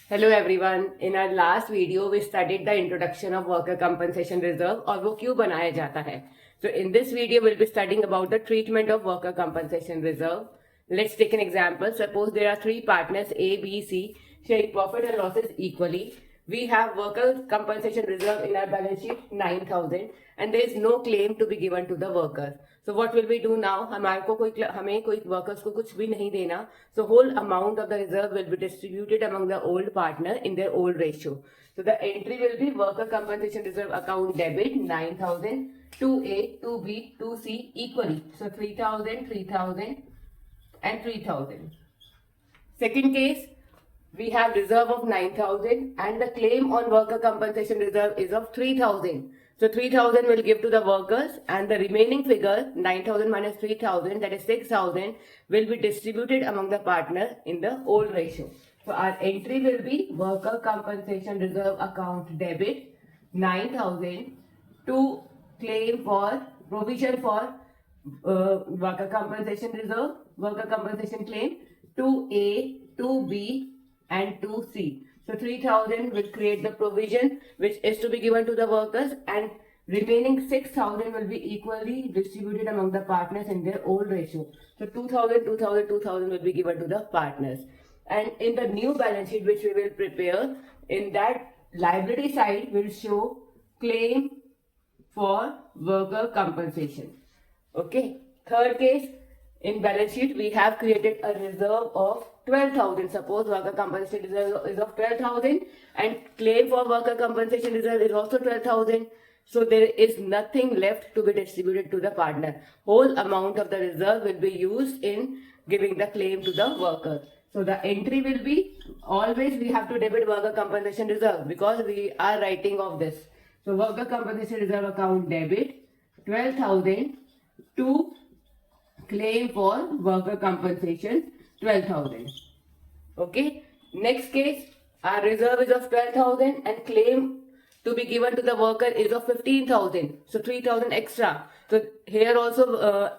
Hello everyone. In our last video, we studied the introduction of worker compensation reserve और वो क्यों बनाया जाता है. So in this video, we'll be studying about the treatment of worker compensation reserve. Let's take an example. Suppose there are three partners A, B, C sharing profit and losses equally. We have worker compensation reserve in our balance sheet 9,000 and there is no claim to be given to the workers. So what will we do now? हमें कोई workers को कुछ भी नहीं देना. So whole amount of the reserve will be distributed among the old partner in their old ratio. So the entry will be worker compensation reserve account debit 9,000 to A, to B, to C equally. So 3,000, 3,000 and 3,000. Second case, we have reserve of 9,000 and the claim on worker compensation reserve is of 3,000. So 3,000 will give to the workers and the remaining figure 9,000 minus 3,000, that is 6,000, will be distributed among the partners in the old ratio. So our entry will be worker compensation reserve account debit 9,000 to claim for provision for worker compensation reserve, worker compensation claim to A, to B and to C. So 3,000 will create the provision which is to be given to the workers and remaining 6,000 will be equally distributed among the partners in their old ratio. So 2,000, 2,000, 2,000 will be given to the partners. And in the new balance sheet which we will prepare, in that liability side will show claim for worker compensation. Okay. Third case, in balance sheet we have created a reserve of 12,000. Suppose worker compensation reserve is of 12,000 and claim for worker compensation reserve is also 12,000. So there is nothing left to be distributed to the partner. Whole amount of the reserve will be used in giving the claim to the worker. So the entry will be, always we have to debit worker compensation reserve because we are writing of this. So worker compensation reserve account debit 12,000 to claim for worker compensation 12,000. Okay. Next case, our reserve is of 12,000 and claim to be given to the worker is of 15,000. So 3,000 extra. So here also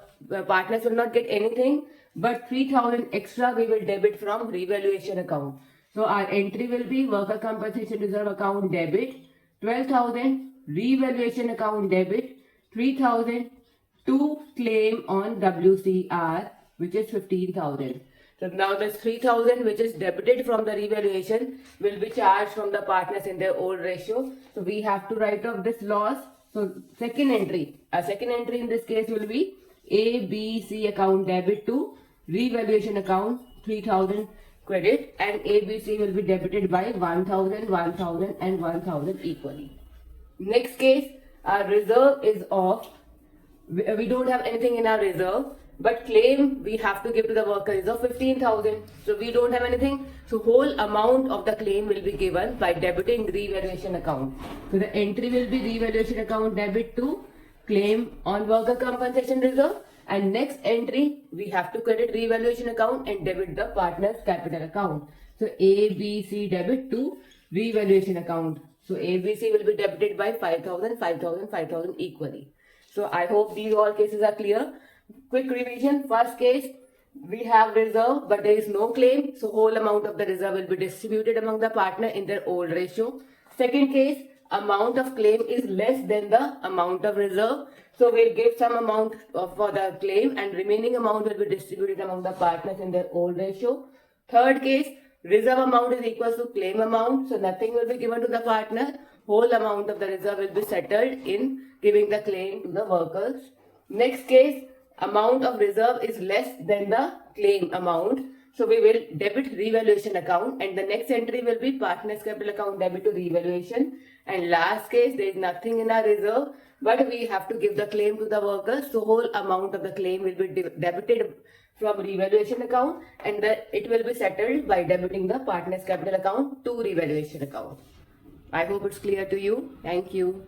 partners will not get anything, but 3,000 extra we will debit from revaluation account. So our entry will be worker compensation reserve account debit 12,000, revaluation account debit 3,000 to claim on WCR, which is 15,000. So now this 3,000 which is debited from the revaluation will be charged from the partners in their old ratio. So we have to write off this loss. So second entry, a second entry in this case will be A, B, C account debit to revaluation account 3,000 credit and A, B, C will be debited by 1,000, 1,000 and 1,000 equally. Next case, our reserve is of, we don't have anything in our reserve, but claim we have to give to the worker is of 15,000. So we don't have anything. So whole amount of the claim will be given by debiting revaluation account. So the entry will be revaluation account debit to claim on worker compensation reserve. And next entry, we have to credit revaluation account and debit the partner's capital account. So A, B, C debit to revaluation account. So A, B, C will be debited by 5,000, 5,000, 5,000 equally. So I hope these all cases are clear. Quick revision. First case, we have reserve but there is no claim. So whole amount of the reserve will be distributed among the partner in their old ratio. Second case, amount of claim is less than the amount of reserve. So we'll give some amount for the claim and remaining amount will be distributed among the partners in their old ratio. Third case, reserve amount is equal to claim amount. So nothing will be given to the partner. Whole amount of the reserve will be settled in giving the claim to the workers. Next case, amount of reserve is less than the claim amount. So we will debit revaluation account and the next entry will be partner's capital account debit to revaluation. And last case, there is nothing in our reserve, but we have to give the claim to the workers. So whole amount of the claim will be debited from revaluation account and it will be settled by debiting the partner's capital account to revaluation account. I hope it's clear to you. Thank you.